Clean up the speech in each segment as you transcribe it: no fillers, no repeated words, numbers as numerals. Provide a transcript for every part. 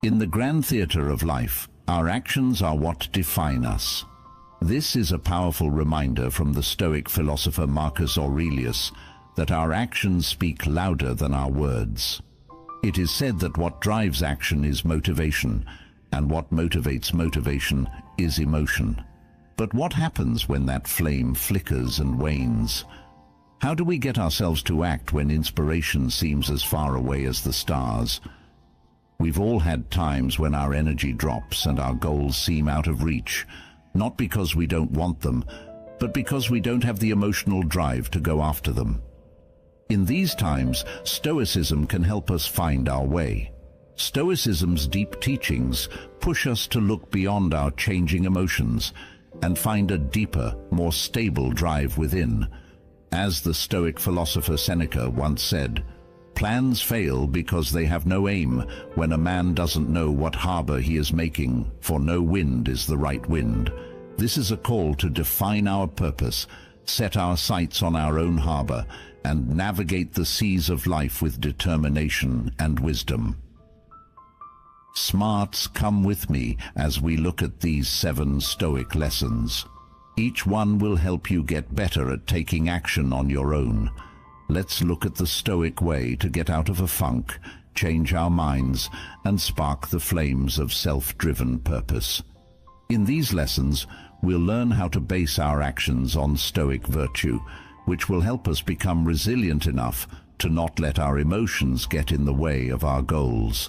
In the grand theatre of life, our actions are what define us. This is a powerful reminder from the Stoic philosopher Marcus Aurelius that our actions speak louder than our words. It is said that what drives action is motivation, and what motivates motivation is emotion. But what happens when that flame flickers and wanes? How do we get ourselves to act when inspiration seems as far away as the stars? We've all had times when our energy drops and our goals seem out of reach, not because we don't want them, but because we don't have the emotional drive to go after them. In these times, Stoicism can help us find our way. Stoicism's deep teachings push us to look beyond our changing emotions and find a deeper, more stable drive within. As the Stoic philosopher Seneca once said, "Plans fail because they have no aim when a man doesn't know what harbor he is making, for no wind is the right wind." This is a call to define our purpose, set our sights on our own harbor, and navigate the seas of life with determination and wisdom. Smarts, come with me as we look at these 7 Stoic lessons. Each one will help you get better at taking action on your own. Let's look at the Stoic way to get out of a funk, change our minds, and spark the flames of self-driven purpose. In these lessons, we'll learn how to base our actions on Stoic virtue, which will help us become resilient enough to not let our emotions get in the way of our goals.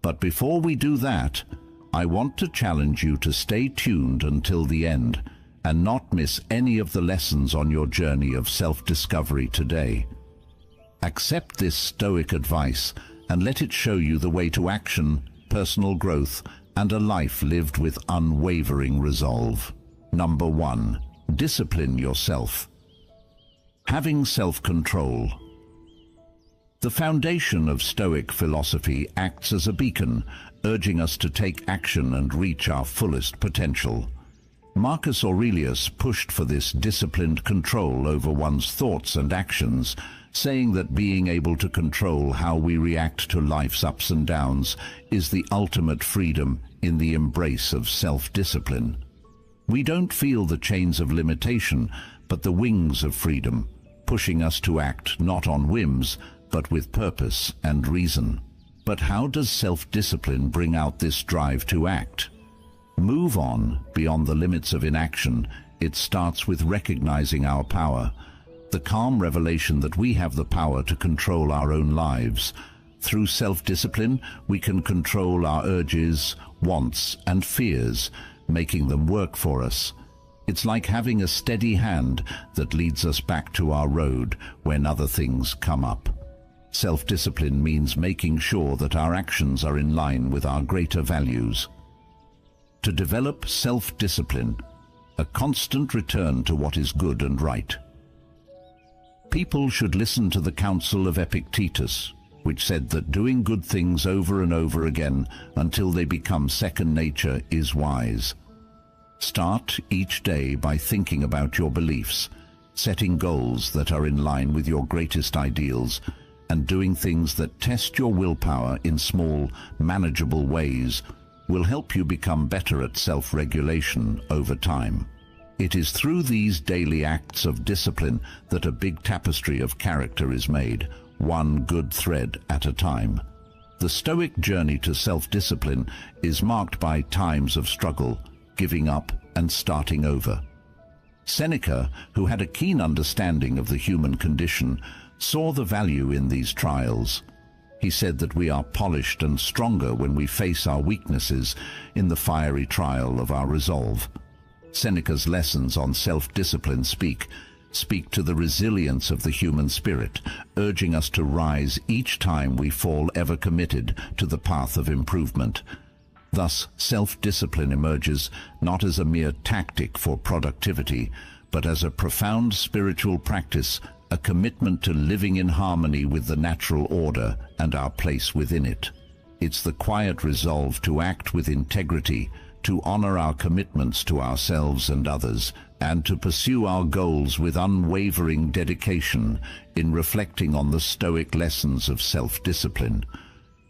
But before we do that, I want to challenge you to stay tuned until the end and not miss any of the lessons on your journey of self-discovery today. Accept this Stoic advice and let it show you the way to action, personal growth, and a life lived with unwavering resolve. Number 1. Discipline yourself. Having self-control. The foundation of Stoic philosophy acts as a beacon, urging us to take action and reach our fullest potential. Marcus Aurelius pushed for this disciplined control over one's thoughts and actions, saying that being able to control how we react to life's ups and downs is the ultimate freedom in the embrace of self-discipline. We don't feel the chains of limitation, but the wings of freedom, pushing us to act not on whims, but with purpose and reason. But how does self-discipline bring out this drive to act? Move on beyond the limits of inaction. It starts with recognizing our power, the calm revelation that we have the power to control our own lives. Through self-discipline, we can control our urges, wants, and fears, making them work for us. It's like having a steady hand that leads us back to our road when other things come up. Self-discipline means making sure that our actions are in line with our greater values. To develop self-discipline, a constant return to what is good and right. People should listen to the counsel of Epictetus, which said that doing good things over and over again until they become second nature is wise. Start each day by thinking about your beliefs, setting goals that are in line with your greatest ideals, and doing things that test your willpower in small, manageable ways will help you become better at self-regulation over time. It is through these daily acts of discipline that a big tapestry of character is made, one good thread at a time. The Stoic journey to self-discipline is marked by times of struggle, giving up, and starting over. Seneca, who had a keen understanding of the human condition, saw the value in these trials. He said that we are polished and stronger when we face our weaknesses in the fiery trial of our resolve. Seneca's lessons on self-discipline speak to the resilience of the human spirit, urging us to rise each time we fall ever committed to the path of improvement. Thus, self-discipline emerges not as a mere tactic for productivity, but as a profound spiritual practice, a commitment to living in harmony with the natural order and our place within it. It's the quiet resolve to act with integrity, to honor our commitments to ourselves and others, and to pursue our goals with unwavering dedication in reflecting on the Stoic lessons of self-discipline.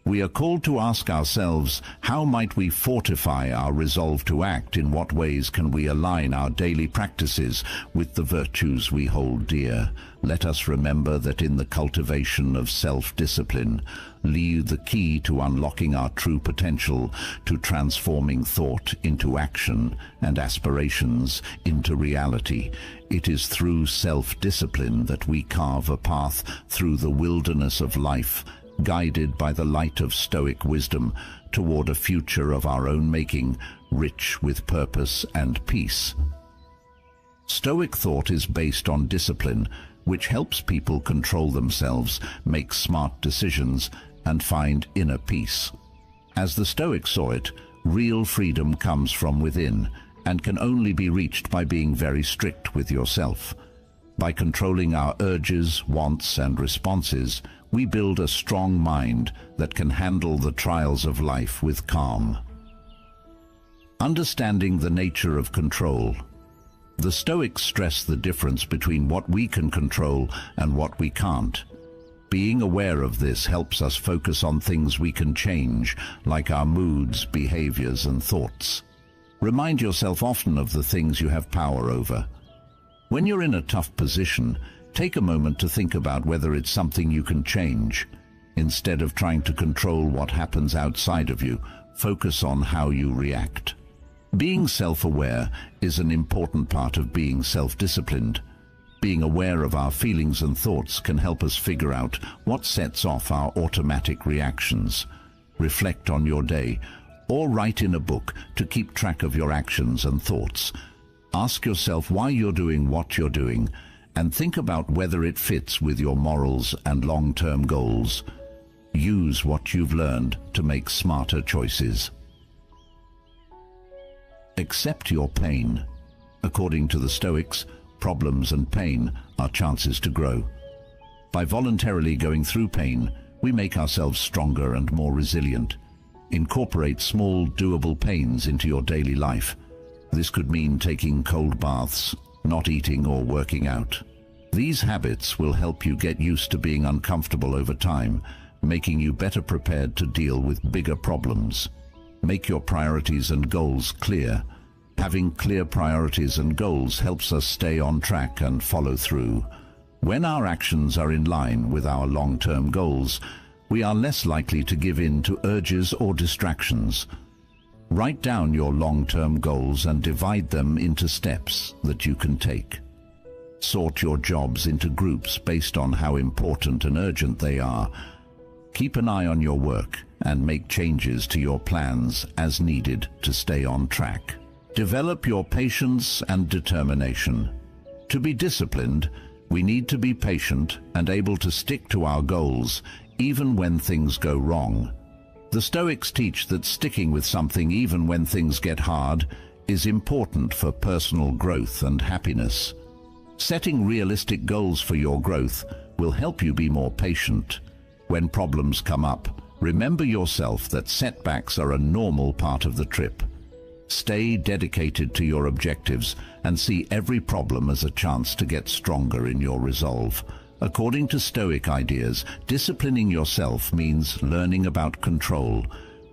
We are called to ask ourselves, how might we fortify our resolve to act? In what ways can we align our daily practices with the virtues we hold dear? Let us remember that in the cultivation of self-discipline lies the key to unlocking our true potential, to transforming thought into action and aspirations into reality. It is through self-discipline that we carve a path through the wilderness of life, guided by the light of Stoic wisdom toward a future of our own making, rich with purpose and peace. Stoic thought is based on discipline, which helps people control themselves, make smart decisions, and find inner peace. As the Stoics saw it, real freedom comes from within and can only be reached by being very strict with yourself. By controlling our urges, wants, and responses, we build a strong mind that can handle the trials of life with calm. Understanding the nature of control. The Stoics stress the difference between what we can control and what we can't. Being aware of this helps us focus on things we can change, like our moods, behaviors, and thoughts. Remind yourself often of the things you have power over. When you're in a tough position, take a moment to think about whether it's something you can change. Instead of trying to control what happens outside of you, focus on how you react. Being self-aware is an important part of being self-disciplined. Being aware of our feelings and thoughts can help us figure out what sets off our automatic reactions. Reflect on your day, or write in a book to keep track of your actions and thoughts. Ask yourself why you're doing what you're doing, and think about whether it fits with your morals and long-term goals. Use what you've learned to make smarter choices. Accept your pain. According to the Stoics, problems and pain are chances to grow. By voluntarily going through pain, we make ourselves stronger and more resilient. Incorporate small, doable pains into your daily life. This could mean taking cold baths, not eating or working out. These habits will help you get used to being uncomfortable over time, making you better prepared to deal with bigger problems. Make your priorities and goals clear. Having clear priorities and goals helps us stay on track and follow through. When our actions are in line with our long-term goals, we are less likely to give in to urges or distractions. Write down your long-term goals and divide them into steps that you can take. Sort your jobs into groups based on how important and urgent they are. Keep an eye on your work and make changes to your plans as needed to stay on track. Develop your patience and determination. To be disciplined, we need to be patient and able to stick to our goals even when things go wrong. The Stoics teach that sticking with something even when things get hard is important for personal growth and happiness. Setting realistic goals for your growth will help you be more patient. When problems come up, remember yourself that setbacks are a normal part of the trip. Stay dedicated to your objectives and see every problem as a chance to get stronger in your resolve. According to Stoic ideas, disciplining yourself means learning about control,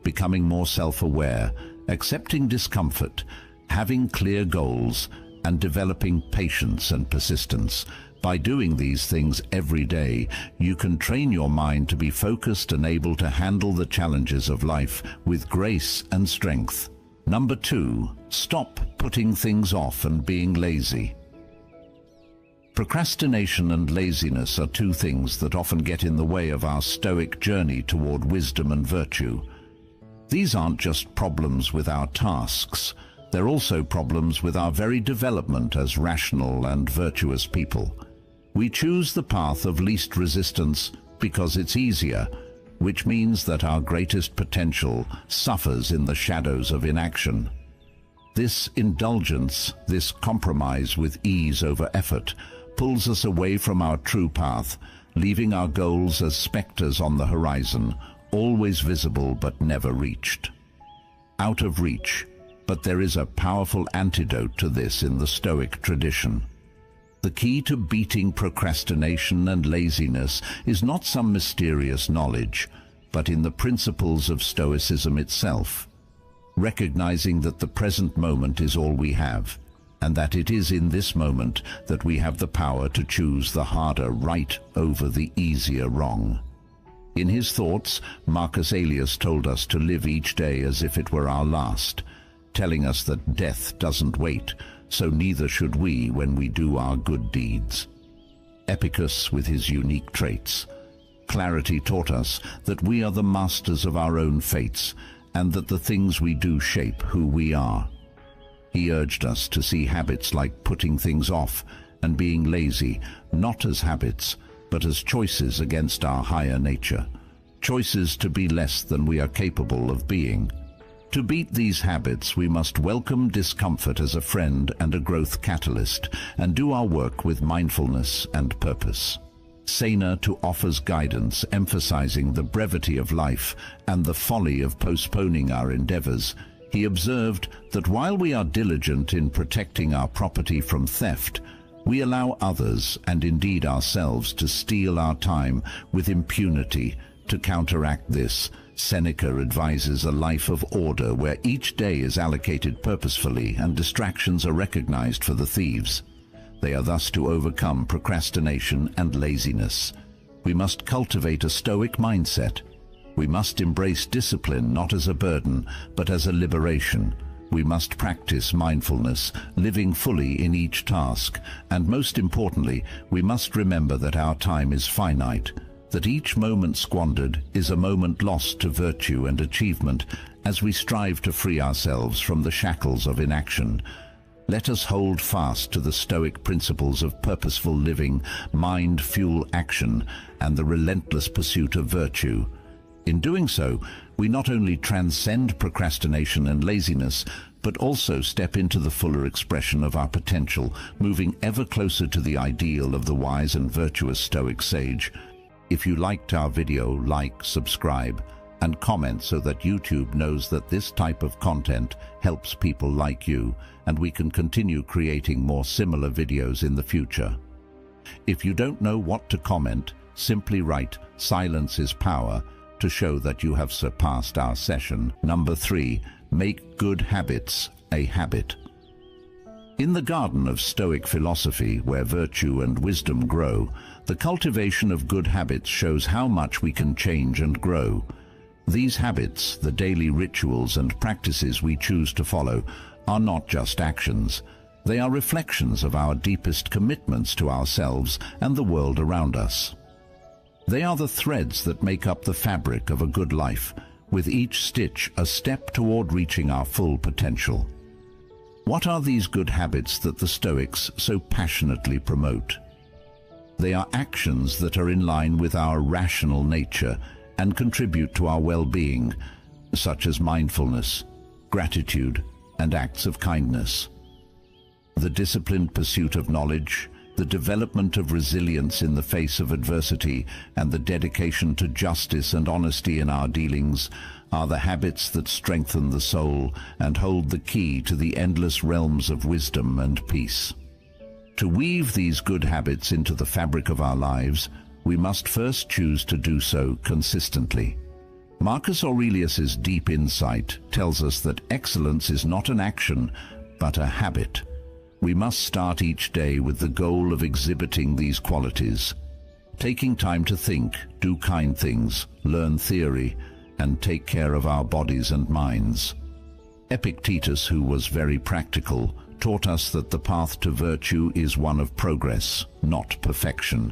becoming more self-aware, accepting discomfort, having clear goals, and developing patience and persistence. By doing these things every day, you can train your mind to be focused and able to handle the challenges of life with grace and strength. Number 2, stop putting things off and being lazy. Procrastination and laziness are two things that often get in the way of our Stoic journey toward wisdom and virtue. These aren't just problems with our tasks, they're also problems with our very development as rational and virtuous people. We choose the path of least resistance because it's easier, which means that our greatest potential suffers in the shadows of inaction. This indulgence, this compromise with ease over effort, pulls us away from our true path, leaving our goals as specters on the horizon, always visible but never reached. Out of reach, but there is a powerful antidote to this in the Stoic tradition. The key to beating procrastination and laziness is not some mysterious knowledge, but in the principles of Stoicism itself, recognizing that the present moment is all we have, and that it is in this moment that we have the power to choose the harder right over the easier wrong. In his thoughts, Marcus Aurelius told us to live each day as if it were our last, telling us that death doesn't wait, so neither should we when we do our good deeds. Epicus, with his unique traits, clarity, taught us that we are the masters of our own fates, and that the things we do shape who we are. He urged us to see habits like putting things off and being lazy, not as habits, but as choices against our higher nature, choices to be less than we are capable of being. To beat these habits, we must welcome discomfort as a friend and a growth catalyst, and do our work with mindfulness and purpose. Seneca offers guidance, emphasizing the brevity of life and the folly of postponing our endeavors. He observed that while we are diligent in protecting our property from theft, we allow others, and indeed ourselves, to steal our time with impunity. To counteract this, Seneca advises a life of order where each day is allocated purposefully and distractions are recognized for the thieves. They are thus to overcome procrastination and laziness. We must cultivate a Stoic mindset. We must embrace discipline not as a burden, but as a liberation. We must practice mindfulness, living fully in each task, and most importantly, we must remember that our time is finite, that each moment squandered is a moment lost to virtue and achievement as we strive to free ourselves from the shackles of inaction. Let us hold fast to the Stoic principles of purposeful living, mind-fuel action, and the relentless pursuit of virtue. In doing so, we not only transcend procrastination and laziness, but also step into the fuller expression of our potential, moving ever closer to the ideal of the wise and virtuous Stoic sage. If you liked our video, like, subscribe, and comment so that YouTube knows that this type of content helps people like you, and we can continue creating more similar videos in the future. If you don't know what to comment, simply write "Silence is power" to show that you have surpassed our session. Number 3, make good habits a habit. In the garden of Stoic philosophy, where virtue and wisdom grow, the cultivation of good habits shows how much we can change and grow. These habits, the daily rituals and practices we choose to follow, are not just actions. They are reflections of our deepest commitments to ourselves and the world around us. They are the threads that make up the fabric of a good life, with each stitch a step toward reaching our full potential. What are these good habits that the Stoics so passionately promote? They are actions that are in line with our rational nature and contribute to our well-being, such as mindfulness, gratitude, and acts of kindness. The disciplined pursuit of knowledge, the development of resilience in the face of adversity, and the dedication to justice and honesty in our dealings are the habits that strengthen the soul and hold the key to the endless realms of wisdom and peace. To weave these good habits into the fabric of our lives, we must first choose to do so consistently. Marcus Aurelius's deep insight tells us that excellence is not an action, but a habit. We must start each day with the goal of exhibiting these qualities, taking time to think, do kind things, learn theory, and take care of our bodies and minds. Epictetus, who was very practical, taught us that the path to virtue is one of progress, not perfection.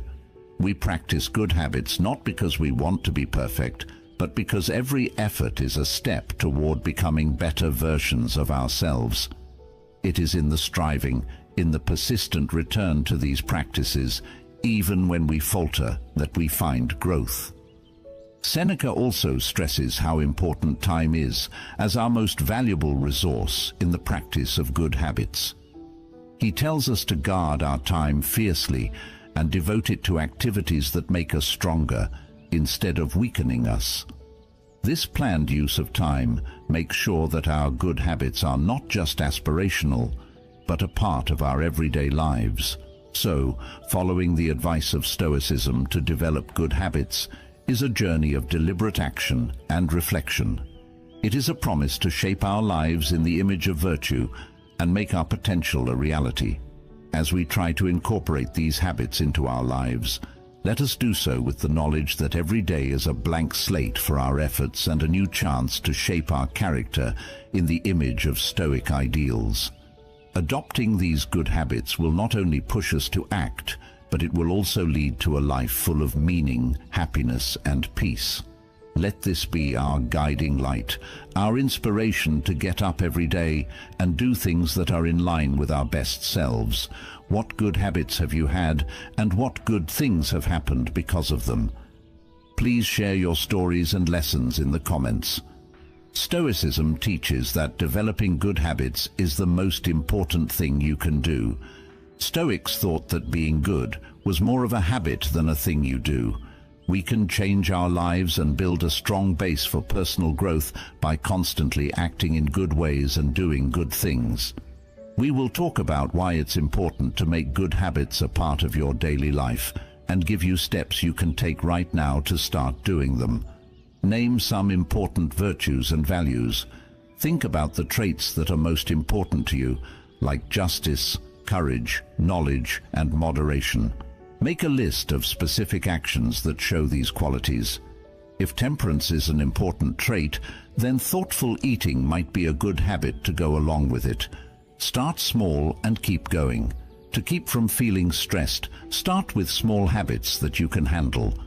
We practice good habits not because we want to be perfect, but because every effort is a step toward becoming better versions of ourselves. It is in the striving, in the persistent return to these practices, even when we falter, that we find growth. Seneca also stresses how important time is as our most valuable resource in the practice of good habits. He tells us to guard our time fiercely and devote it to activities that make us stronger instead of weakening us. This planned use of time makes sure that our good habits are not just aspirational, but a part of our everyday lives. So, following the advice of Stoicism to develop good habits is a journey of deliberate action and reflection. It is a promise to shape our lives in the image of virtue and make our potential a reality. As we try to incorporate these habits into our lives, let us do so with the knowledge that every day is a blank slate for our efforts and a new chance to shape our character in the image of Stoic ideals. Adopting these good habits will not only push us to act, but it will also lead to a life full of meaning, happiness, and peace. Let this be our guiding light, our inspiration to get up every day and do things that are in line with our best selves. What good habits have you had, and what good things have happened because of them? Please share your stories and lessons in the comments. Stoicism teaches that developing good habits is the most important thing you can do. Stoics thought that being good was more of a habit than a thing you do. We can change our lives and build a strong base for personal growth by constantly acting in good ways and doing good things. We will talk about why it's important to make good habits a part of your daily life and give you steps you can take right now to start doing them. Name some important virtues and values. Think about the traits that are most important to you, like justice, courage, knowledge, and moderation. Make a list of specific actions that show these qualities. If temperance is an important trait, then thoughtful eating might be a good habit to go along with it. Start small and keep going. To keep from feeling stressed, start with small habits that you can handle.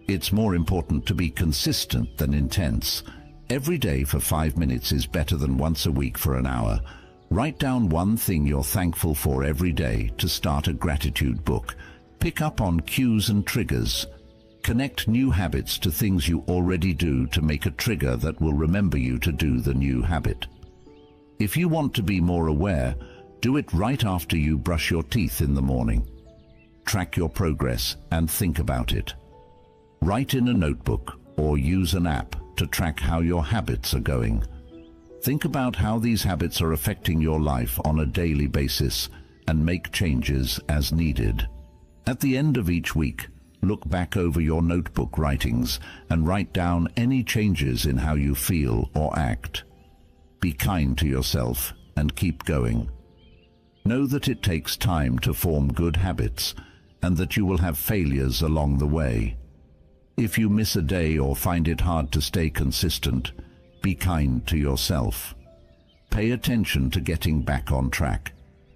It's more important to be consistent than intense. Every day for 5 minutes is better than once a week for an hour. Write down one thing you're thankful for every day to start a gratitude book. Pick up on cues and triggers. Connect new habits to things you already do to make a trigger that will remember you to do the new habit. If you want to be more aware, do it right after you brush your teeth in the morning. Track your progress and think about it. Write in a notebook or use an app to track how your habits are going. Think about how these habits are affecting your life on a daily basis and make changes as needed. At the end of each week, look back over your notebook writings and write down any changes in how you feel or act. Be kind to yourself and keep going. Know that it takes time to form good habits and that you will have failures along the way. If you miss a day or find it hard to stay consistent, be kind to yourself. Pay attention to getting back on track.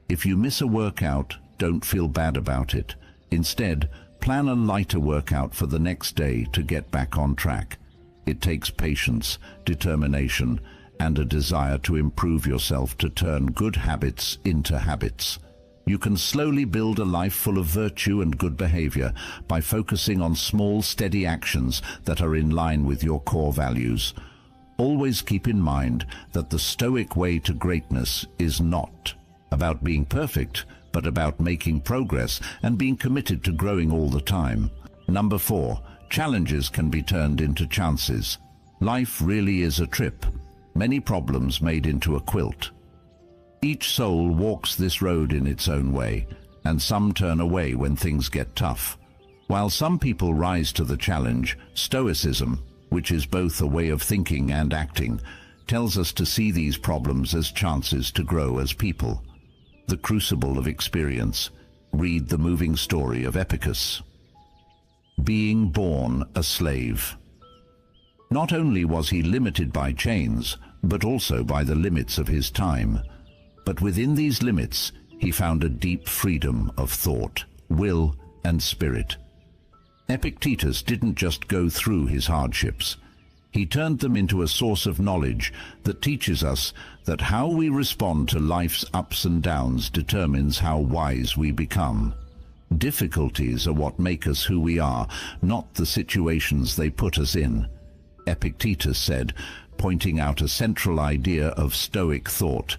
If you miss a workout, don't feel bad about it. Instead, plan a lighter workout for the next day to get back on track. It takes patience, determination, and a desire to improve yourself to turn good habits into habits. You can slowly build a life full of virtue and good behavior by focusing on small, steady actions that are in line with your core values. Always keep in mind that the Stoic way to greatness is not about being perfect, but about making progress and being committed to growing all the time. Number 4, challenges can be turned into chances. Life really is a trip. Many problems made into a quilt. Each soul walks this road in its own way, and some turn away when things get tough. While some people rise to the challenge, Stoicism, which is both a way of thinking and acting, tells us to see these problems as chances to grow as people. The crucible of experience. Read the moving story of Epicus. Being born a slave. Not only was he limited by chains, but also by the limits of his time. But within these limits, he found a deep freedom of thought, will, and spirit. Epictetus didn't just go through his hardships. He turned them into a source of knowledge that teaches us that how we respond to life's ups and downs determines how wise we become. Difficulties are what make us who we are, not the situations they put us in. Epictetus said, pointing out a central idea of Stoic thought.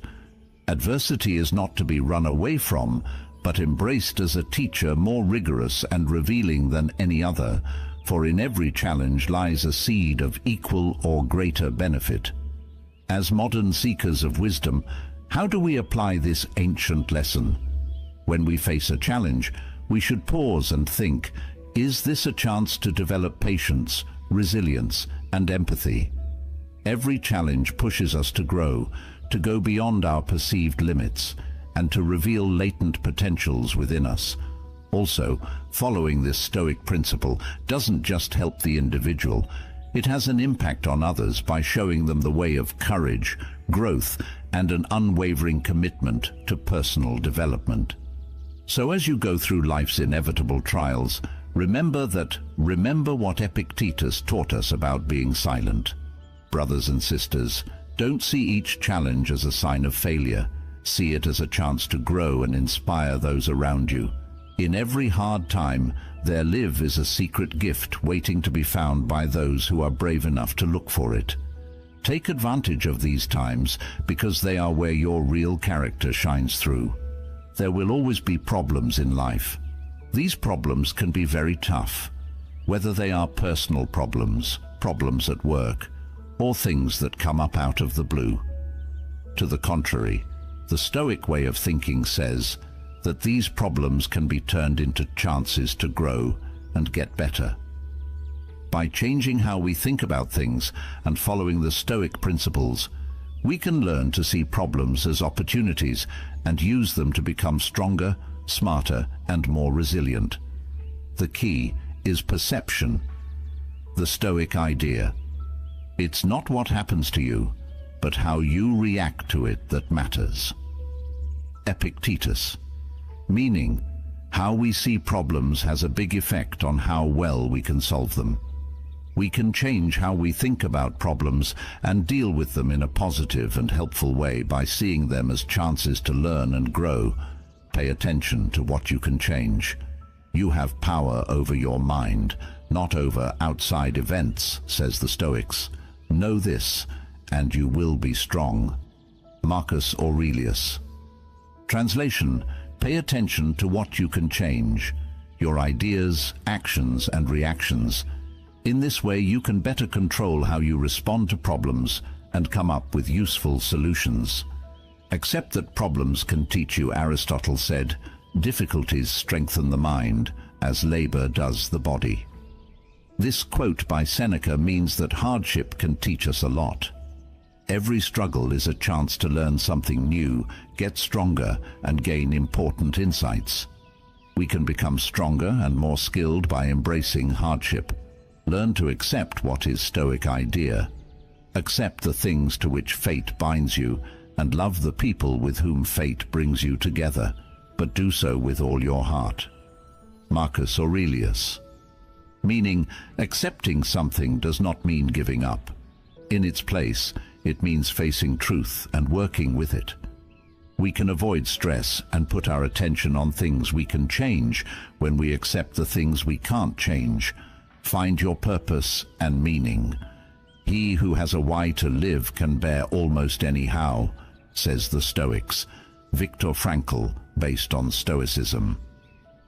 Adversity is not to be run away from, but embraced as a teacher more rigorous and revealing than any other, for in every challenge lies a seed of equal or greater benefit. As modern seekers of wisdom, how do we apply this ancient lesson? When we face a challenge, we should pause and think, is this a chance to develop patience, resilience, and empathy. Every challenge pushes us to grow, to go beyond our perceived limits, and to reveal latent potentials within us. Also, following this Stoic principle doesn't just help the individual, it has an impact on others by showing them the way of courage, growth, and an unwavering commitment to personal development. So as you go through life's inevitable trials, remember what Epictetus taught us about being silent. Brothers and sisters, don't see each challenge as a sign of failure. See it as a chance to grow and inspire those around you. In every hard time, there is a secret gift waiting to be found by those who are brave enough to look for it. Take advantage of these times because they are where your real character shines through. There will always be problems in life. These problems can be very tough, whether they are personal problems, problems at work, or things that come up out of the blue. To the contrary, the Stoic way of thinking says that these problems can be turned into chances to grow and get better. By changing how we think about things and following the Stoic principles, we can learn to see problems as opportunities and use them to become stronger, smarter, and more resilient. The key is perception. The Stoic idea. It's not what happens to you, but how you react to it that matters. Epictetus. Meaning, how we see problems has a big effect on how well we can solve them. We can change how we think about problems and deal with them in a positive and helpful way by seeing them as chances to learn and grow. Pay attention to what you can change. You have power over your mind, not over outside events, says the Stoics. Know this, and you will be strong. Marcus Aurelius. Translation: pay attention to what you can change, your ideas, actions, and reactions. In this way, you can better control how you respond to problems and come up with useful solutions. Accept that problems can teach you. Aristotle said, difficulties strengthen the mind, as labor does the body. This quote by Seneca means that hardship can teach us a lot. Every struggle is a chance to learn something new, get stronger, and gain important insights. We can become stronger and more skilled by embracing hardship. Learn to accept what is Stoic idea. Accept the things to which fate binds you, and love the people with whom fate brings you together, but do so with all your heart. Marcus Aurelius. Meaning, accepting something does not mean giving up. In its place, it means facing truth and working with it. We can avoid stress and put our attention on things we can change when we accept the things we can't change. Find your purpose and meaning. He who has a why to live can bear almost any how, says the Stoics. Viktor Frankl, based on Stoicism.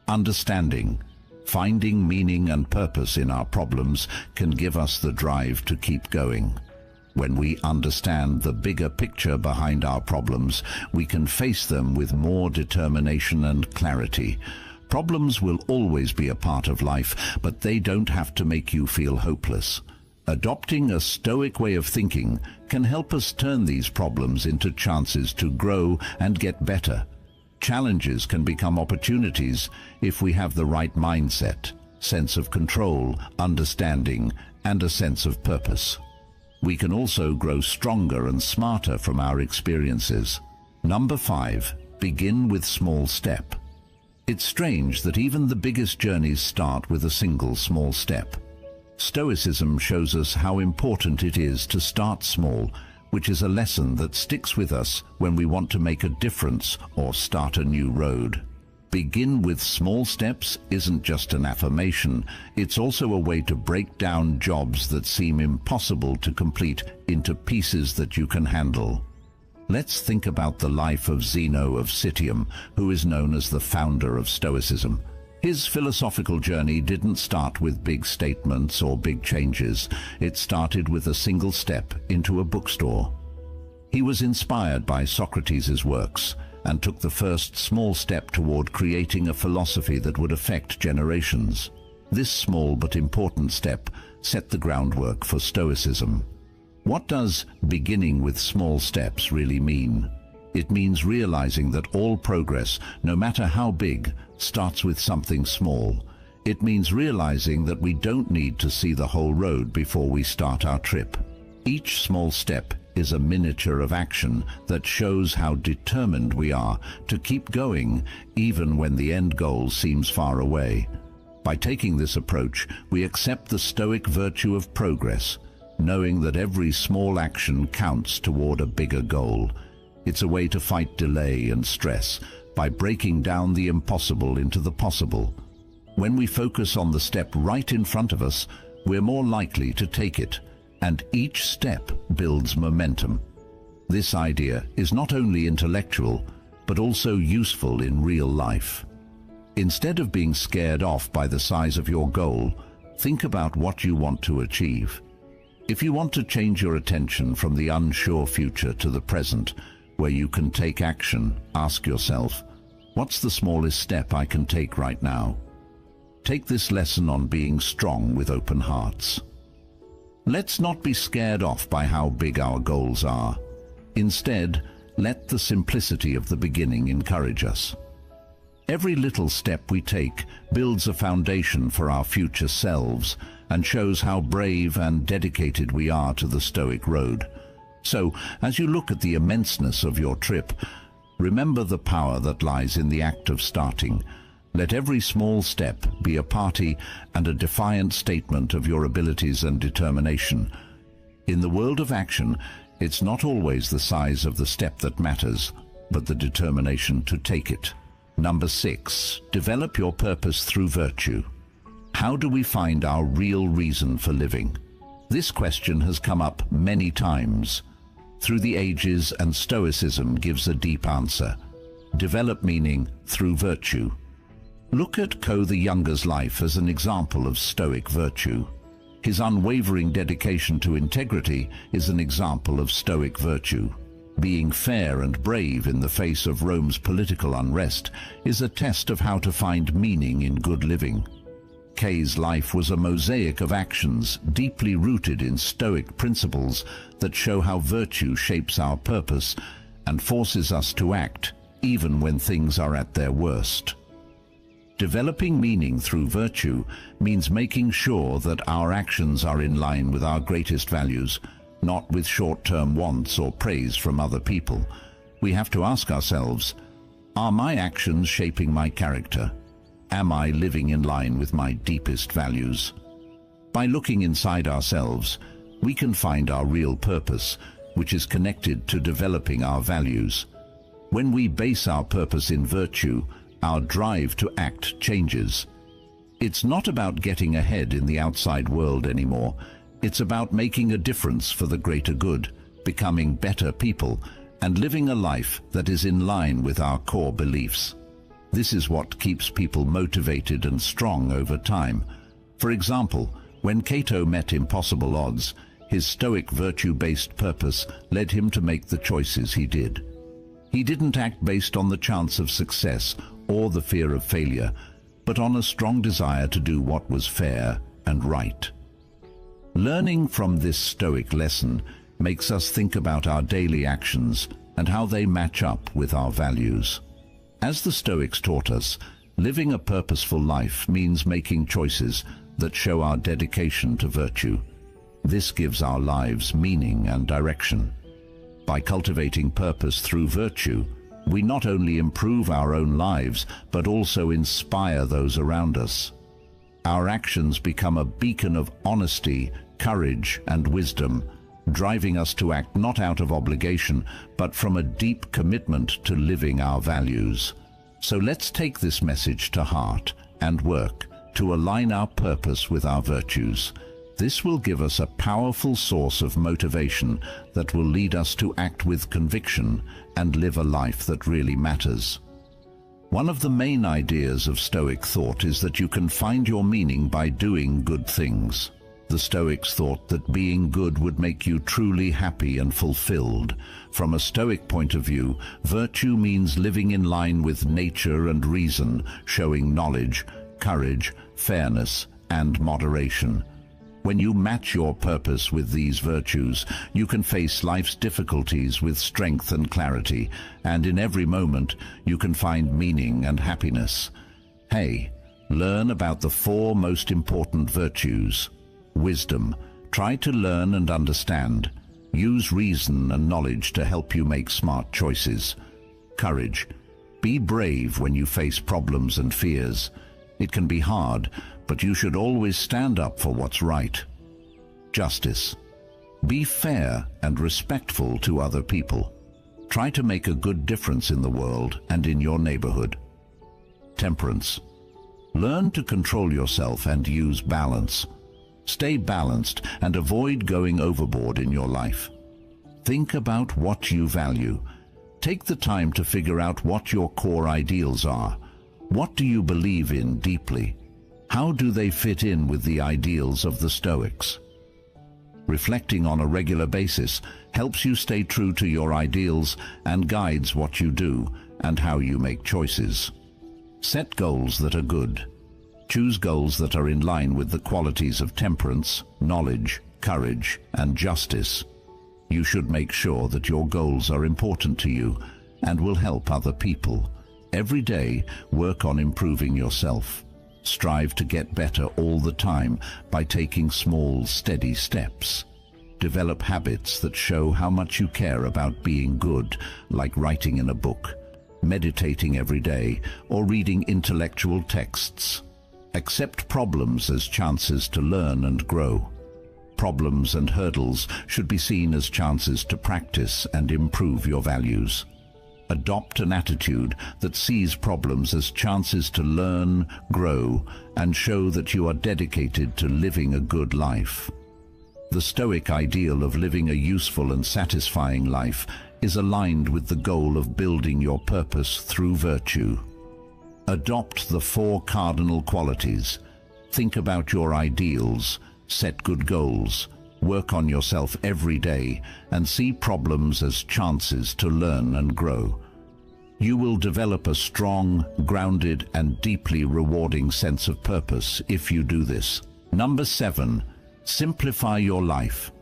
Understanding. Finding meaning and purpose in our problems can give us the drive to keep going. When we understand the bigger picture behind our problems, we can face them with more determination and clarity. Problems will always be a part of life, but they don't have to make you feel hopeless. Adopting a Stoic way of thinking can help us turn these problems into chances to grow and get better. Challenges can become opportunities if we have the right mindset, sense of control, understanding, and a sense of purpose. We can also grow stronger and smarter from our experiences. Number 5, begin with small step. It's strange that even the biggest journeys start with a single small step. Stoicism shows us how important it is to start small, which is a lesson that sticks with us when we want to make a difference or start a new road. Begin with small steps isn't just an affirmation, it's also a way to break down jobs that seem impossible to complete into pieces that you can handle. Let's think about the life of Zeno of Citium, who is known as the founder of Stoicism. His philosophical journey didn't start with big statements or big changes. It started with a single step into a bookstore. He was inspired by Socrates' works and took the first small step toward creating a philosophy that would affect generations. This small but important step set the groundwork for Stoicism. What does beginning with small steps really mean? It means realizing that all progress, no matter how big, starts with something small. It means realizing that we don't need to see the whole road before we start our trip. Each small step is a miniature of action that shows how determined we are to keep going even when the end goal seems far away. By taking this approach, we accept the Stoic virtue of progress, knowing that every small action counts toward a bigger goal. It's a way to fight delay and stress by breaking down the impossible into the possible. When we focus on the step right in front of us, we're more likely to take it, and each step builds momentum. This idea is not only intellectual, but also useful in real life. Instead of being scared off by the size of your goal, think about what you want to achieve. If you want to change your attention from the unsure future to the present, where you can take action, ask yourself, what's the smallest step I can take right now? Take this lesson on being strong with open hearts. Let's not be scared off by how big our goals are. Instead, let the simplicity of the beginning encourage us. Every little step we take builds a foundation for our future selves and shows how brave and dedicated we are to the Stoic road. So, as you look at the immenseness of your trip, remember the power that lies in the act of starting. Let every small step be a party and a defiant statement of your abilities and determination. In the world of action, it's not always the size of the step that matters, but the determination to take it. Number 6, develop your purpose through virtue. How do we find our real reason for living? This question has come up many times. Through the ages, and Stoicism gives a deep answer. Develop meaning through virtue. Look at Ko the Younger's life as an example of Stoic virtue. His unwavering dedication to integrity is an example of Stoic virtue. Being fair and brave in the face of Rome's political unrest is a test of how to find meaning in good living. Kay's life was a mosaic of actions deeply rooted in Stoic principles that show how virtue shapes our purpose and forces us to act even when things are at their worst. Developing meaning through virtue means making sure that our actions are in line with our greatest values, not with short-term wants or praise from other people. We have to ask ourselves, are my actions shaping my character? Am I living in line with my deepest values? By looking inside ourselves, we can find our real purpose, which is connected to developing our values. When we base our purpose in virtue, our drive to act changes. It's not about getting ahead in the outside world anymore. It's about making a difference for the greater good, becoming better people, and living a life that is in line with our core beliefs. This is what keeps people motivated and strong over time. For example, when Cato met impossible odds, his Stoic virtue-based purpose led him to make the choices he did. He didn't act based on the chance of success or the fear of failure, but on a strong desire to do what was fair and right. Learning from this Stoic lesson makes us think about our daily actions and how they match up with our values. As the Stoics taught us, living a purposeful life means making choices that show our dedication to virtue. This gives our lives meaning and direction. By cultivating purpose through virtue, we not only improve our own lives, but also inspire those around us. Our actions become a beacon of honesty, courage, and wisdom, driving us to act not out of obligation, but from a deep commitment to living our values. So let's take this message to heart and work to align our purpose with our virtues. This will give us a powerful source of motivation that will lead us to act with conviction and live a life that really matters. One of the main ideas of Stoic thought is that you can find your meaning by doing good things. The Stoics thought that being good would make you truly happy and fulfilled. From a Stoic point of view, virtue means living in line with nature and reason, showing knowledge, courage, fairness, and moderation. When you match your purpose with these virtues, you can face life's difficulties with strength and clarity, and in every moment you can find meaning and happiness. Hey, learn about the 4 most important virtues. Wisdom. Try to learn and understand. Use reason and knowledge to help you make smart choices. Courage. Be brave when you face problems and fears. It can be hard, but you should always stand up for what's right. Justice. Be fair and respectful to other people. Try to make a good difference in the world and in your neighborhood. Temperance. Learn to control yourself and use balance. Stay balanced and avoid going overboard in your life. Think about what you value. Take the time to figure out what your core ideals are. What do you believe in deeply? How do they fit in with the ideals of the Stoics? Reflecting on a regular basis helps you stay true to your ideals and guides what you do and how you make choices. Set goals that are good. Choose goals that are in line with the qualities of temperance, knowledge, courage, and justice. You should make sure that your goals are important to you and will help other people. Every day, work on improving yourself. Strive to get better all the time by taking small, steady steps. Develop habits that show how much you care about being good, like writing in a book, meditating every day, or reading intellectual texts. Accept problems as chances to learn and grow. Problems and hurdles should be seen as chances to practice and improve your values. Adopt an attitude that sees problems as chances to learn, grow, and show that you are dedicated to living a good life. The Stoic ideal of living a useful and satisfying life is aligned with the goal of building your purpose through virtue. Adopt the 4 cardinal qualities. Think about your ideals, set good goals, work on yourself every day, and see problems as chances to learn and grow. You will develop a strong, grounded, and deeply rewarding sense of purpose if you do this. Number 7. Simplify your life.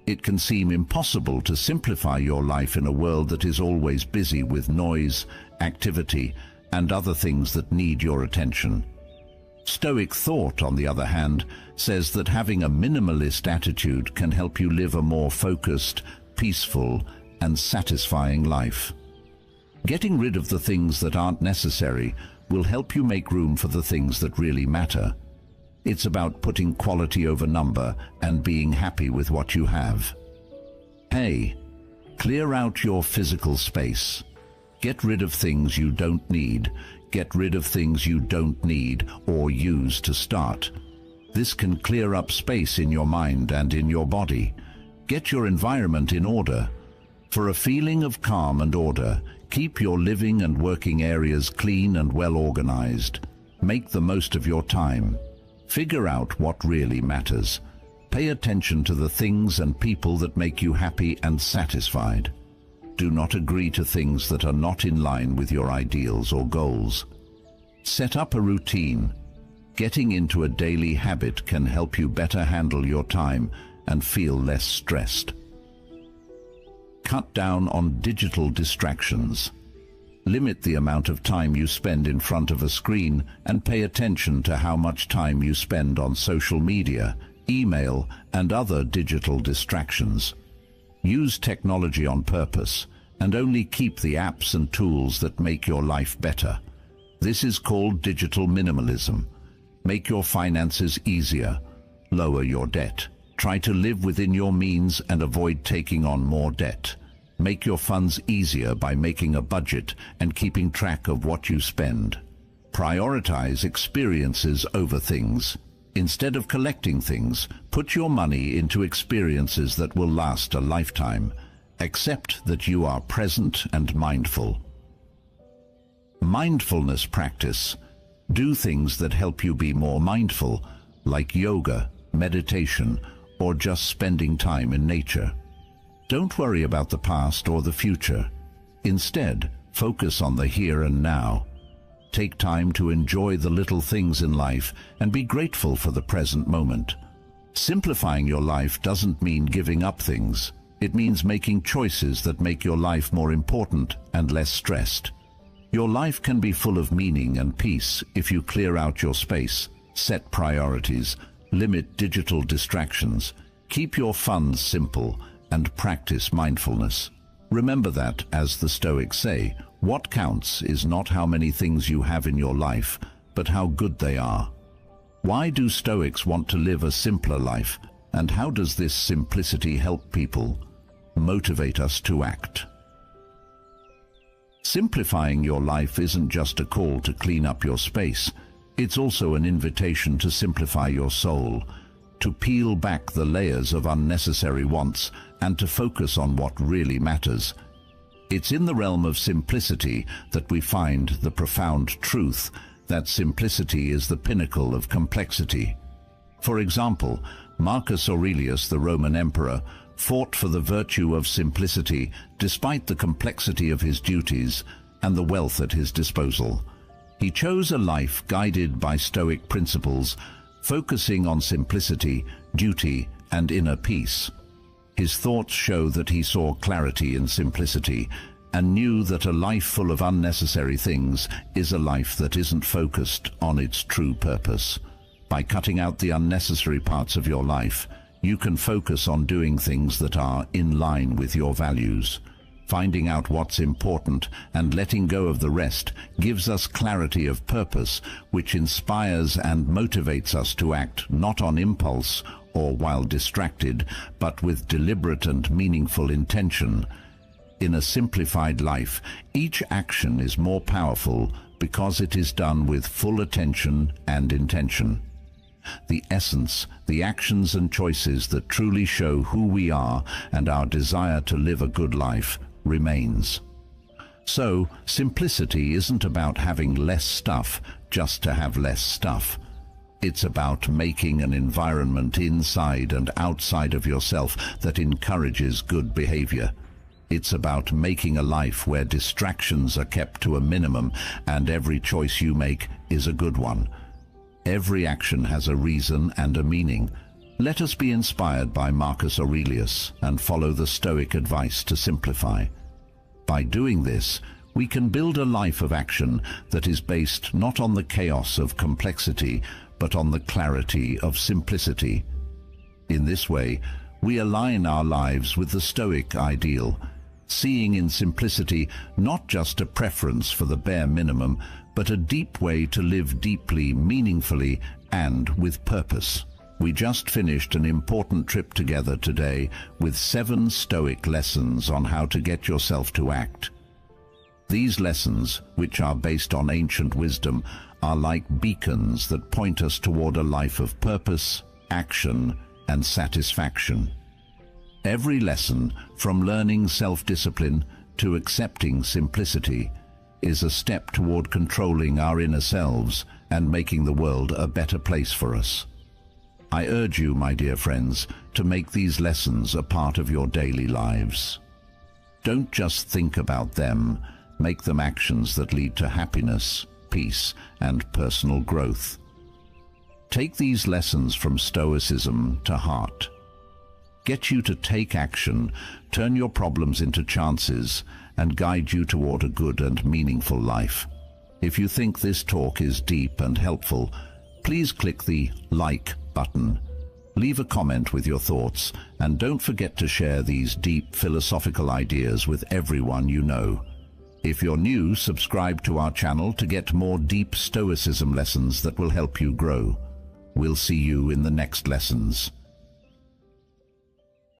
It can seem impossible to simplify your life in a world that is always busy with noise, activity, and other things that need your attention. Stoic thought, on the other hand, says that having a minimalist attitude can help you live a more focused, peaceful, and satisfying life. Getting rid of the things that aren't necessary will help you make room for the things that really matter. It's about putting quality over number and being happy with what you have. Hey, clear out your physical space. Get rid of things you don't need. Get rid of things you don't need or use to start. This can clear up space in your mind and in your body. Get your environment in order. For a feeling of calm and order, keep your living and working areas clean and well organized. Make the most of your time. Figure out what really matters. Pay attention to the things and people that make you happy and satisfied. Do not agree to things that are not in line with your ideals or goals. Set up a routine. Getting into a daily habit can help you better handle your time and feel less stressed. Cut down on digital distractions. Limit the amount of time you spend in front of a screen and pay attention to how much time you spend on social media, email, and other digital distractions. Use technology on purpose and only keep the apps and tools that make your life better. This is called digital minimalism. Make your finances easier. Lower your debt. Try to live within your means and avoid taking on more debt. Make your funds easier by making a budget and keeping track of what you spend. Prioritize experiences over things. Instead of collecting things, put your money into experiences that will last a lifetime. Accept that you are present and mindful. Mindfulness practice. Do things that help you be more mindful, like yoga, meditation, or just spending time in nature. Don't worry about the past or the future. Instead, focus on the here and now. Take time to enjoy the little things in life and be grateful for the present moment. Simplifying your life doesn't mean giving up things. It means making choices that make your life more important and less stressed. Your life can be full of meaning and peace if you clear out your space, set priorities, limit digital distractions, keep your funds simple, and practice mindfulness. Remember that, as the Stoics say, what counts is not how many things you have in your life, but how good they are. Why do Stoics want to live a simpler life, and how does this simplicity help people motivate us to act? Simplifying your life isn't just a call to clean up your space. It's also an invitation to simplify your soul, to peel back the layers of unnecessary wants and to focus on what really matters. It's in the realm of simplicity that we find the profound truth that simplicity is the pinnacle of complexity. For example, Marcus Aurelius, the Roman emperor, fought for the virtue of simplicity despite the complexity of his duties and the wealth at his disposal. He chose a life guided by Stoic principles, focusing on simplicity, duty, and inner peace. His thoughts show that he saw clarity in simplicity and knew that a life full of unnecessary things is a life that isn't focused on its true purpose. By cutting out the unnecessary parts of your life, you can focus on doing things that are in line with your values. Finding out what's important and letting go of the rest gives us clarity of purpose, which inspires and motivates us to act not on impulse or while distracted, but with deliberate and meaningful intention. In a simplified life, each action is more powerful because it is done with full attention and intention. The essence, the actions and choices that truly show who we are and our desire to live a good life remains. So, simplicity isn't about having less stuff just to have less stuff. It's about making an environment inside and outside of yourself that encourages good behavior. It's about making a life where distractions are kept to a minimum and every choice you make is a good one. Every action has a reason and a meaning. Let us be inspired by Marcus Aurelius and follow the Stoic advice to simplify. By doing this, we can build a life of action that is based not on the chaos of complexity, but on the clarity of simplicity. In this way, we align our lives with the Stoic ideal, seeing in simplicity not just a preference for the bare minimum, but a deep way to live deeply, meaningfully, and with purpose. We just finished an important trip together today with 7 Stoic lessons on how to get yourself to act. These lessons, which are based on ancient wisdom, are like beacons that point us toward a life of purpose, action, and satisfaction. Every lesson, from learning self-discipline to accepting simplicity, is a step toward controlling our inner selves and making the world a better place for us. I urge you, my dear friends, to make these lessons a part of your daily lives. Don't just think about them, make them actions that lead to happiness, peace, and personal growth. Take these lessons from Stoicism to heart. Get you to take action, turn your problems into chances, and guide you toward a good and meaningful life. If you think this talk is deep and helpful, please click the like button. Leave a comment with your thoughts, and don't forget to share these deep philosophical ideas with everyone you know. If you're new, subscribe to our channel to get more deep Stoicism lessons that will help you grow. We'll see you in the next lessons.